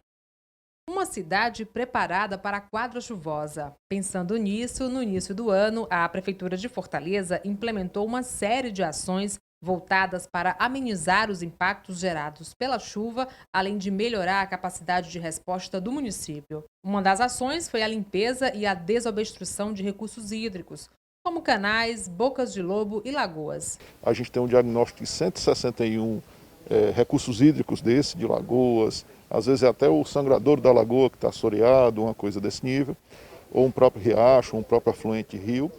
Uma cidade preparada para a quadra chuvosa. Pensando nisso, no início do ano, a Prefeitura de Fortaleza implementou uma série de ações voltadas para amenizar os impactos gerados pela chuva, além de melhorar a capacidade de resposta do município. Uma das ações foi a limpeza e a desobstrução de recursos hídricos, como canais, bocas de lobo e lagoas. A gente tem um diagnóstico de 161 recursos hídricos de lagoas, às vezes é até o sangradouro da lagoa que está assoreado, uma coisa desse nível, ou um próprio riacho, um próprio afluente rio.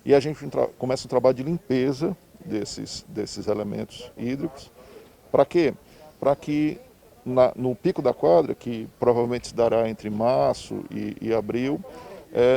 E a gente começa um trabalho de limpeza desses elementos hídricos. Para quê? Para que no pico da quadra, que provavelmente se dará entre março e abril,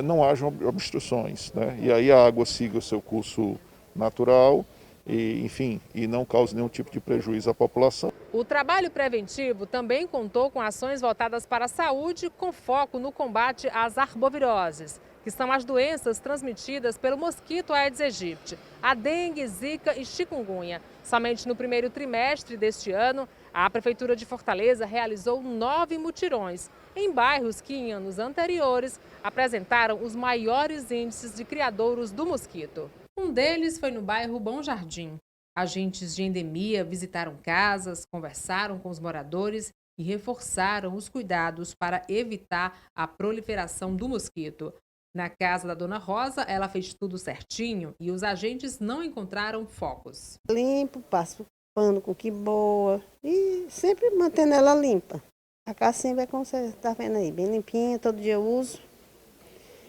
não hajam obstruções, né? E aí a água siga o seu curso natural e, enfim, e não cause nenhum tipo de prejuízo à população. O trabalho preventivo também contou com ações voltadas para a saúde, com foco no combate às arboviroses, que são as doenças transmitidas pelo mosquito Aedes aegypti, a dengue, zika e chikungunya. Somente no primeiro trimestre deste ano, a Prefeitura de Fortaleza realizou 9 mutirões, em bairros que, em anos anteriores, apresentaram os maiores índices de criadouros do mosquito. Um deles foi no bairro Bom Jardim. Agentes de endemia visitaram casas, conversaram com os moradores e reforçaram os cuidados para evitar a proliferação do mosquito. Na casa da Dona Rosa, ela fez tudo certinho e os agentes não encontraram focos. Limpo, passo pano com que boa e sempre mantendo ela limpa. A casa sempre é como você está vendo aí, bem limpinha, todo dia eu uso.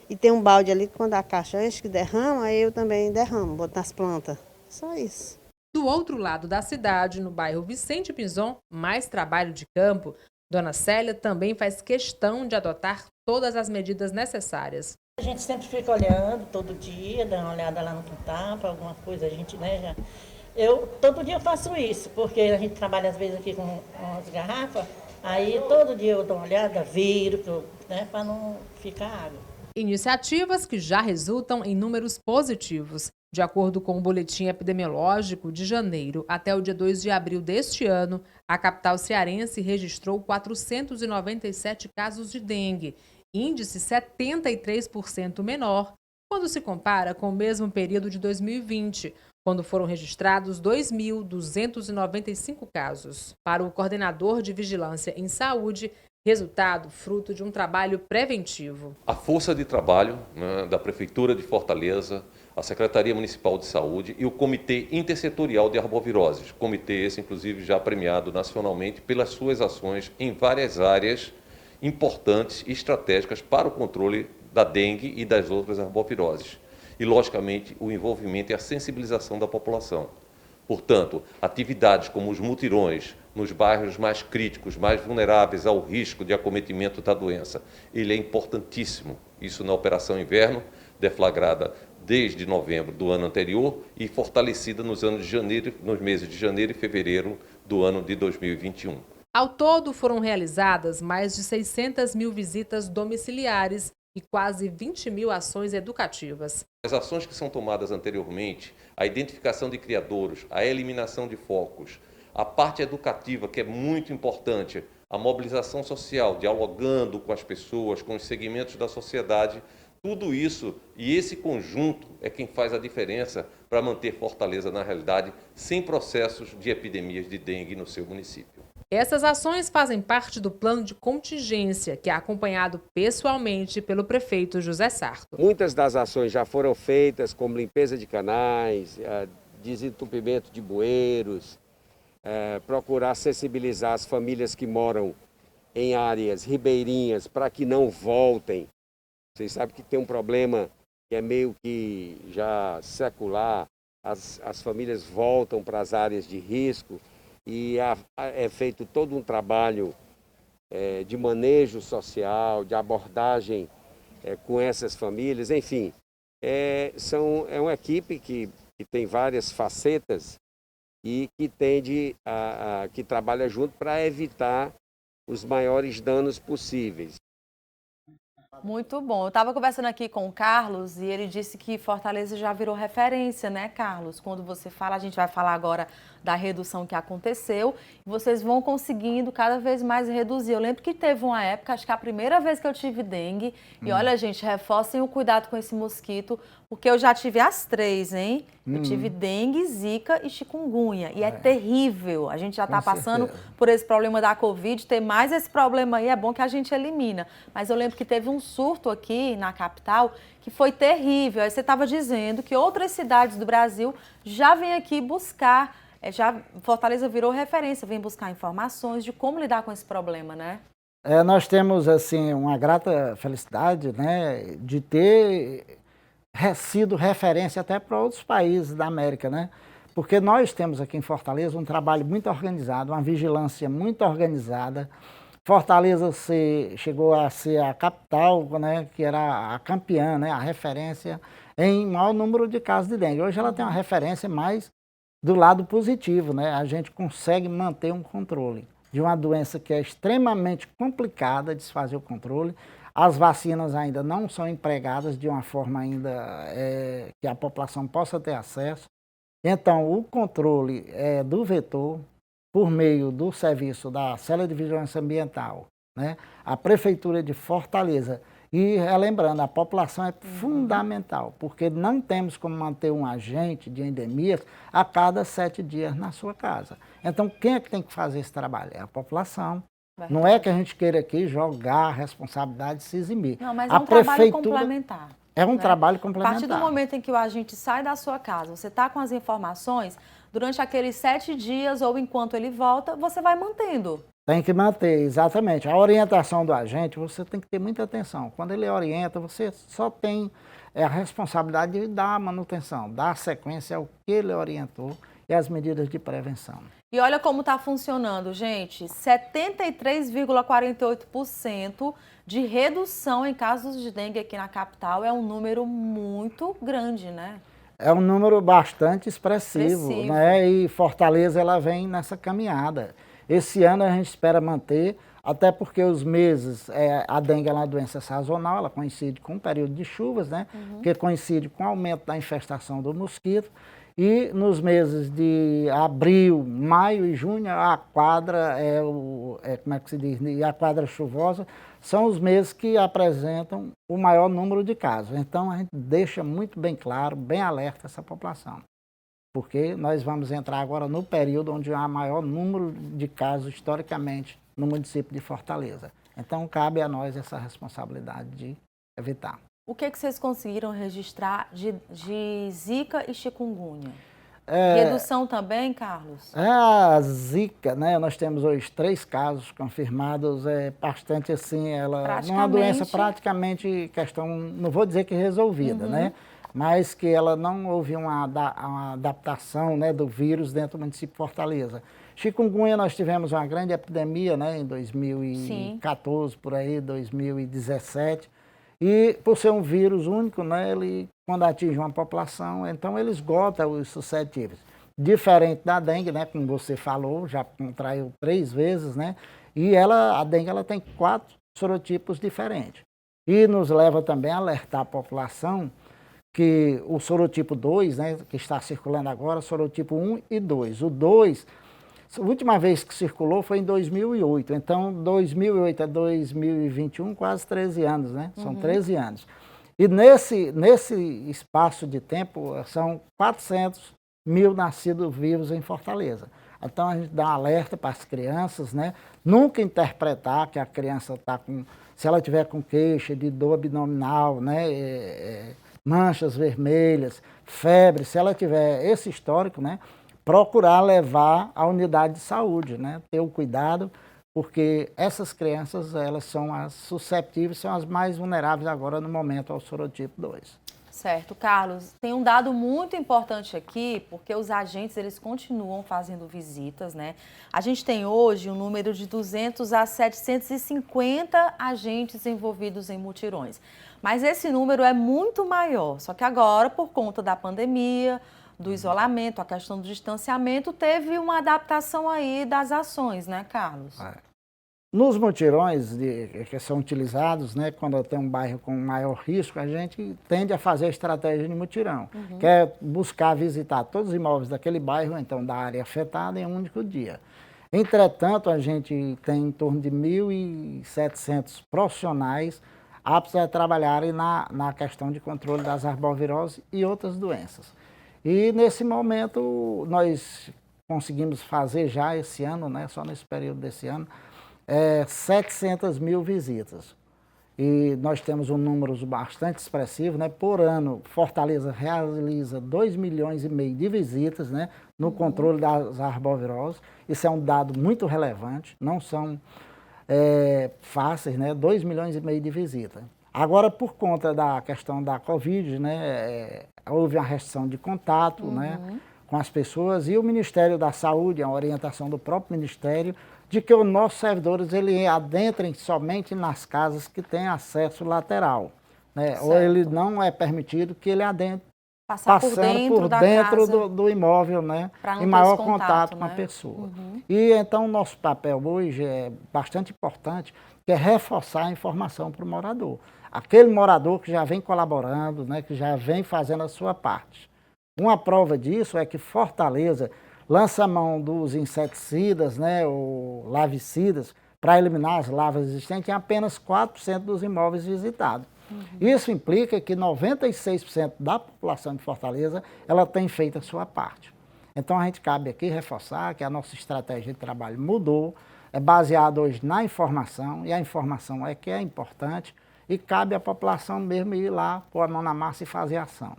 E tem um balde ali que quando a caixa enche que derrama, aí eu também derramo, boto nas plantas. Só isso. Do outro lado da cidade, no bairro Vicente Pinzon, mais trabalho de campo, Dona Célia também faz questão de adotar todas as medidas necessárias. A gente sempre fica olhando todo dia, dá uma olhada lá no quintal, para alguma coisa, a gente, né, eu todo dia faço isso, porque a gente trabalha às vezes aqui com umas garrafas, aí todo dia eu dou uma olhada, viro, né, para não ficar água. Iniciativas que já resultam em números positivos. De acordo com o boletim epidemiológico, de janeiro até o dia 2 de abril deste ano, a capital cearense registrou 497 casos de dengue, índice 73% menor, quando se compara com o mesmo período de 2020, quando foram registrados 2.295 casos. Para o coordenador de Vigilância em Saúde, resultado fruto de um trabalho preventivo. A força de trabalho, né, da Prefeitura de Fortaleza, a Secretaria Municipal de Saúde e o Comitê Intersetorial de Arboviroses. Comitê esse, inclusive, já premiado nacionalmente pelas suas ações em várias áreas importantes e estratégicas para o controle da dengue e das outras arboviroses. E, logicamente, o envolvimento e a sensibilização da população. Portanto, atividades como os mutirões nos bairros mais críticos, mais vulneráveis ao risco de acometimento da doença, ele é importantíssimo. Isso na Operação Inverno, deflagrada desde novembro do ano anterior e fortalecida nos meses de janeiro e fevereiro do ano de 2021. Ao todo, foram realizadas mais de 600 mil visitas domiciliares e quase 20 mil ações educativas. As ações que são tomadas anteriormente, a identificação de criadouros, a eliminação de focos, a parte educativa, que é muito importante, a mobilização social, dialogando com as pessoas, com os segmentos da sociedade, tudo isso e esse conjunto é quem faz a diferença para manter Fortaleza, na realidade, sem processos de epidemias de dengue no seu município. Essas ações fazem parte do plano de contingência, que é acompanhado pessoalmente pelo prefeito José Sarto. Muitas das ações já foram feitas, como limpeza de canais, desentupimento de bueiros, procurar sensibilizar as famílias que moram em áreas ribeirinhas para que não voltem. Vocês sabem que tem um problema que é meio que já secular, as famílias voltam para as áreas de risco e é feito todo um trabalho de manejo social, de abordagem com essas famílias, enfim. É uma equipe que tem várias facetas e que que trabalha junto para evitar os maiores danos possíveis. Muito bom. Eu estava conversando aqui com o Carlos e ele disse que Fortaleza já virou referência, né, Carlos? Quando você fala, a gente vai falar agora da redução que aconteceu, e vocês vão conseguindo cada vez mais reduzir. Eu lembro que teve uma época, acho que a primeira vez que eu tive dengue, e olha, gente, reforcem o cuidado com esse mosquito, porque eu já tive as 3, hein? Eu tive dengue, zika e chikungunya, e é terrível. A gente já está passando por esse problema da Covid, ter mais esse problema aí, é bom que a gente elimina. Mas eu lembro que teve um surto aqui na capital que foi terrível. Aí você estava dizendo que outras cidades do Brasil já vêm aqui buscar, Fortaleza virou referência, vem buscar informações de como lidar com esse problema, né? Nós temos, assim, uma grata felicidade, né, de ter sido referência até para outros países da América, né? Porque nós temos aqui em Fortaleza um trabalho muito organizado, uma vigilância muito organizada. Fortaleza chegou a ser a capital, né, que era a campeã, né, a referência em maior número de casos de dengue. Hoje ela tem uma referência mais do lado positivo, né? A gente consegue manter um controle de uma doença que é extremamente complicada de se fazer o controle. As vacinas ainda não são empregadas de uma forma ainda que a população possa ter acesso. Então, o controle do vetor, por meio do serviço da Célula de Vigilância Ambiental, né? A Prefeitura de Fortaleza, e relembrando, a população é fundamental, porque não temos como manter um agente de endemias a cada 7 dias na sua casa. Então, quem é que tem que fazer esse trabalho? É a população. Não é que a gente queira aqui jogar a responsabilidade e se eximir. Não, mas é um trabalho complementar. É um trabalho complementar. A partir do momento em que o agente sai da sua casa, você está com as informações, durante aqueles 7 dias ou enquanto ele volta, você vai mantendo. Tem que manter, exatamente. A orientação do agente, você tem que ter muita atenção. Quando ele orienta, você só tem a responsabilidade de dar a manutenção, dar a sequência ao que ele orientou e as medidas de prevenção. E olha como está funcionando, gente. 73,48% de redução em casos de dengue aqui na capital é um número muito grande, né? É um número bastante expressivo, né? E Fortaleza ela vem nessa caminhada. Esse ano a gente espera manter, até porque os meses, a dengue é uma doença sazonal, ela coincide com o período de chuvas, né? Que coincide com o aumento da infestação do mosquito. E nos meses de abril, maio e junho, a quadra como é que se diz? E a quadra chuvosa são os meses que apresentam o maior número de casos. Então a gente deixa muito bem claro, bem alerta essa população. Porque nós vamos entrar agora no período onde há maior número de casos historicamente no município de Fortaleza. Então cabe a nós essa responsabilidade de evitar. O que vocês conseguiram registrar de zika e chikungunya? Redução também, Carlos? A zika, né? Nós temos hoje 3 casos confirmados, bastante assim, ela é uma doença praticamente questão, não vou dizer que resolvida, né? Mas que ela não houve uma adaptação, né, do vírus dentro do município de Fortaleza. Chikungunya nós tivemos uma grande epidemia, né, em 2014, por aí, 2017. E por ser um vírus único, né, ele, quando atinge uma população, então ele esgota os suscetíveis. Diferente da dengue, né, como você falou, já contraiu 3 vezes, né, e a dengue ela tem 4 sorotipos diferentes. E nos leva também a alertar a população que o sorotipo 2, né, que está circulando agora, sorotipo 1 e 2. O 2, a última vez que circulou foi em 2008, então 2008 a 2021, quase 13 anos, né? São 13 anos. E nesse espaço de tempo, são 400 mil nascidos vivos em Fortaleza. Então a gente dá um alerta para as crianças, né? Nunca interpretar que a criança está com, se ela tiver com queixa de dor abdominal, né? Manchas vermelhas, febre, se ela tiver esse histórico, né? Procurar levar à unidade de saúde, né? Ter o cuidado, porque essas crianças, elas são as susceptíveis, são as mais vulneráveis agora no momento ao sorotipo 2. Certo, Carlos. Tem um dado muito importante aqui, porque os agentes, eles continuam fazendo visitas, né? A gente tem hoje um número de 200 a 750 agentes envolvidos em mutirões. Mas esse número é muito maior, só que agora, por conta da pandemia, do isolamento, a questão do distanciamento, teve uma adaptação aí das ações, né, Carlos? Nos mutirões que são utilizados, né, quando tem um bairro com maior risco, a gente tende a fazer a estratégia de mutirão, que é buscar visitar todos os imóveis daquele bairro, então da área afetada, em um único dia. Entretanto, a gente tem em torno de 1.700 profissionais aptos a trabalharem na questão de controle das arboviroses e outras doenças. E nesse momento nós conseguimos fazer já esse ano, né, só nesse período desse ano, 700 mil visitas. E nós temos um número bastante expressivo, né? Por ano, Fortaleza realiza 2,5 milhões de visitas, né, no controle das arboviroses. Isso é um dado muito relevante, não são fáceis, né? 2,5 milhões de visitas. Agora, por conta da questão da Covid, né, houve uma restrição de contato, né, com as pessoas, e o Ministério da Saúde, a orientação do próprio Ministério, de que os nossos servidores adentrem somente nas casas que têm acesso lateral, né? Ou ele não é permitido que ele adentre passando por dentro do imóvel, né? Em maior contato com a pessoa. E então o nosso papel hoje é bastante importante, que é reforçar a informação para o morador. Aquele morador que já vem colaborando, né, que já vem fazendo a sua parte. Uma prova disso é que Fortaleza lança a mão dos inseticidas, né, ou larvicidas, para eliminar as larvas existentes em apenas 4% dos imóveis visitados. Isso implica que 96% da população de Fortaleza ela tem feito a sua parte. Então a gente cabe aqui reforçar que a nossa estratégia de trabalho mudou, é baseada hoje na informação, e a informação é que é importante, e cabe à população mesmo ir lá, pôr a mão na massa e fazer ação.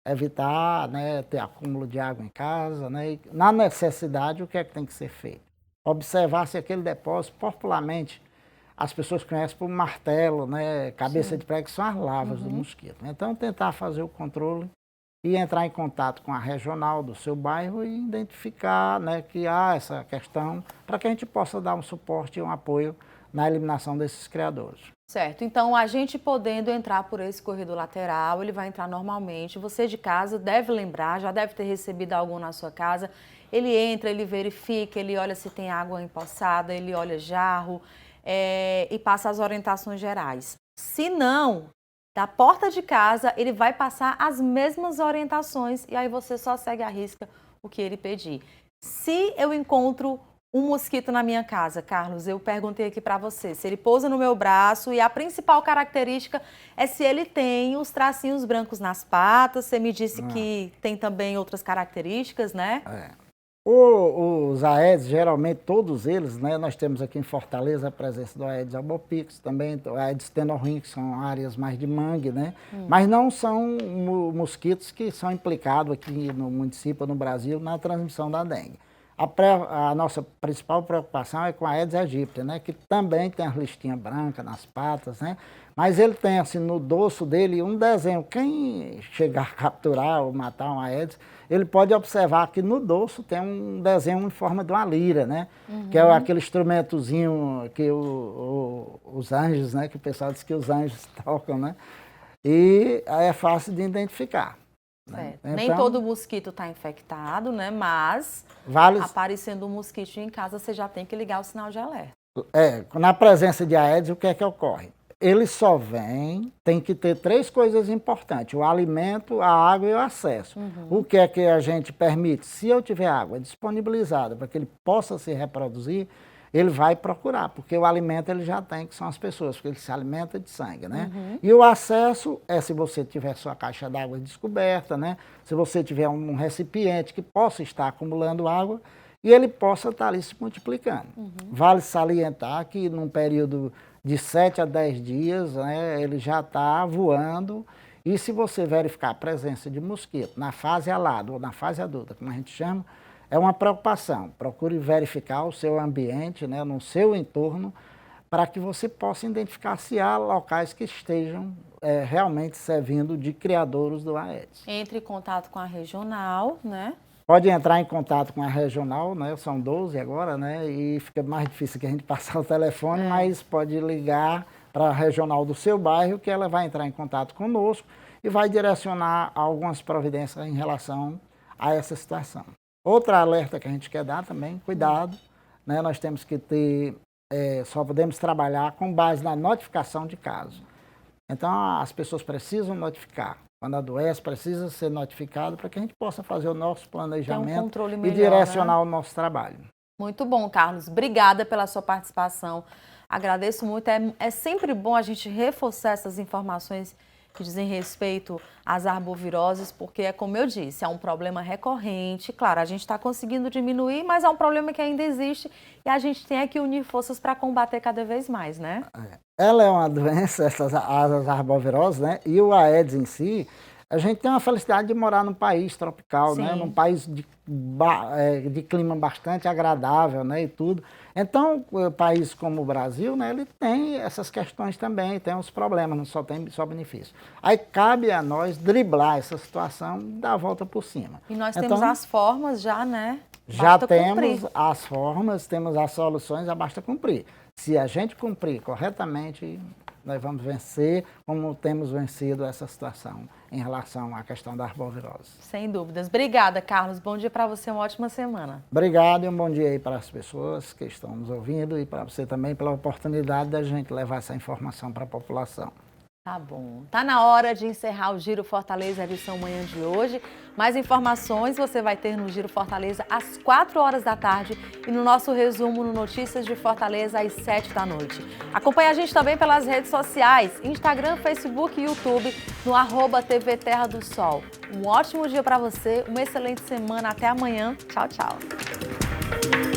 Evitar, né, ter acúmulo de água em casa, né, e, na necessidade, o que é que tem que ser feito? Observar se aquele depósito, popularmente, as pessoas conhecem por martelo, né, cabeça de prego, que são as larvas do mosquito. Então, tentar fazer o controle e entrar em contato com a regional do seu bairro e identificar, né, que há essa questão, para que a gente possa dar um suporte e um apoio na eliminação desses criadores. Certo, então a gente podendo entrar por esse corredor lateral, ele vai entrar normalmente. Você de casa deve lembrar, já deve ter recebido algum na sua casa. Ele entra, ele verifica, ele olha se tem água empoçada, ele olha jarro e passa as orientações gerais. Se não, da porta de casa, ele vai passar as mesmas orientações e aí você só segue à risca o que ele pedir. Se eu encontro um mosquito na minha casa, Carlos, eu perguntei aqui para você, se ele pousa no meu braço e a principal característica é se ele tem os tracinhos brancos nas patas, você me disse que tem também outras características, né? Os Aedes, geralmente todos eles, né, nós temos aqui em Fortaleza a presença do Aedes albopictus, também o Aedes tenorrhynchus, que são áreas mais de mangue, né? Mas não são mosquitos que são implicados aqui no município, no Brasil, na transmissão da dengue. A nossa principal preocupação é com a Aedes aegypti, né, que também tem as listinhas brancas nas patas, né, mas ele tem assim no dorso dele um desenho. Quem chegar a capturar ou matar um Aedes, ele pode observar que no dorso tem um desenho em forma de uma lira, né, que é aquele instrumentozinho que os anjos, né, que o pessoal diz que os anjos tocam, né, e é fácil de identificar. Certo. Então, nem todo mosquito está infectado, né? Mas aparecendo um mosquito em casa, você já tem que ligar o sinal de alerta. Na presença de Aedes, o que é que ocorre? Ele só vem, tem que ter 3 coisas importantes: o alimento, a água e o acesso. O que é que a gente permite? Se eu tiver água disponibilizada para que ele possa se reproduzir, ele vai procurar, porque o alimento ele já tem, que são as pessoas, porque ele se alimenta de sangue, né? E o acesso é se você tiver sua caixa d'água descoberta, né? Se você tiver um recipiente que possa estar acumulando água e ele possa estar ali se multiplicando. Vale salientar que num período de 7 a 10 dias, né, ele já está voando, e se você verificar a presença de mosquito na fase alada ou na fase adulta, como a gente chama, é uma preocupação. Procure verificar o seu ambiente, né, no seu entorno, para que você possa identificar se há locais que estejam realmente servindo de criadouros do Aedes. Entre em contato com a regional, né? Pode entrar em contato com a regional, né? São 12 agora, né? E fica mais difícil que a gente passar o telefone, mas pode ligar para a regional do seu bairro, que ela vai entrar em contato conosco e vai direcionar algumas providências em relação a essa situação. Outra alerta que a gente quer dar também, cuidado, né? Nós temos que ter, só podemos trabalhar com base na notificação de caso. Então, as pessoas precisam notificar. Quando adoece, precisa ser notificado para que a gente possa fazer o nosso planejamento e direcionar o nosso trabalho. Muito bom, Carlos. Obrigada pela sua participação. Agradeço muito. É sempre bom a gente reforçar essas informações que dizem respeito às arboviroses, porque é como eu disse, é um problema recorrente. Claro, a gente está conseguindo diminuir, mas é um problema que ainda existe e a gente tem que unir forças para combater cada vez mais, né? Ela é uma doença, as arboviroses, né? E o Aedes em si, a gente tem uma felicidade de morar num país tropical, né? Num país de clima bastante agradável, né? E tudo. Então, um país como o Brasil, né? Ele tem essas questões também, tem os problemas, não só tem só benefício. Aí cabe a nós driblar essa situação e dar a volta por cima. E nós temos as formas já, né? Já temos as formas, temos as soluções, já basta cumprir. Se a gente cumprir corretamente, nós vamos vencer, como temos vencido essa situação em relação à questão da arbovirose. Sem dúvidas. Obrigada, Carlos. Bom dia para você, uma ótima semana. Obrigado e um bom dia aí para as pessoas que estão nos ouvindo e para você também pela oportunidade da gente levar essa informação para a população. Tá bom. Tá na hora de encerrar o Giro Fortaleza, edição manhã de hoje. Mais informações você vai ter no Giro Fortaleza às 4 horas da tarde e no nosso resumo no Notícias de Fortaleza às 7 da noite. Acompanhe a gente também pelas redes sociais, Instagram, Facebook e YouTube, no @TV Terra do Sol. Um ótimo dia para você, uma excelente semana. Até amanhã. Tchau, tchau.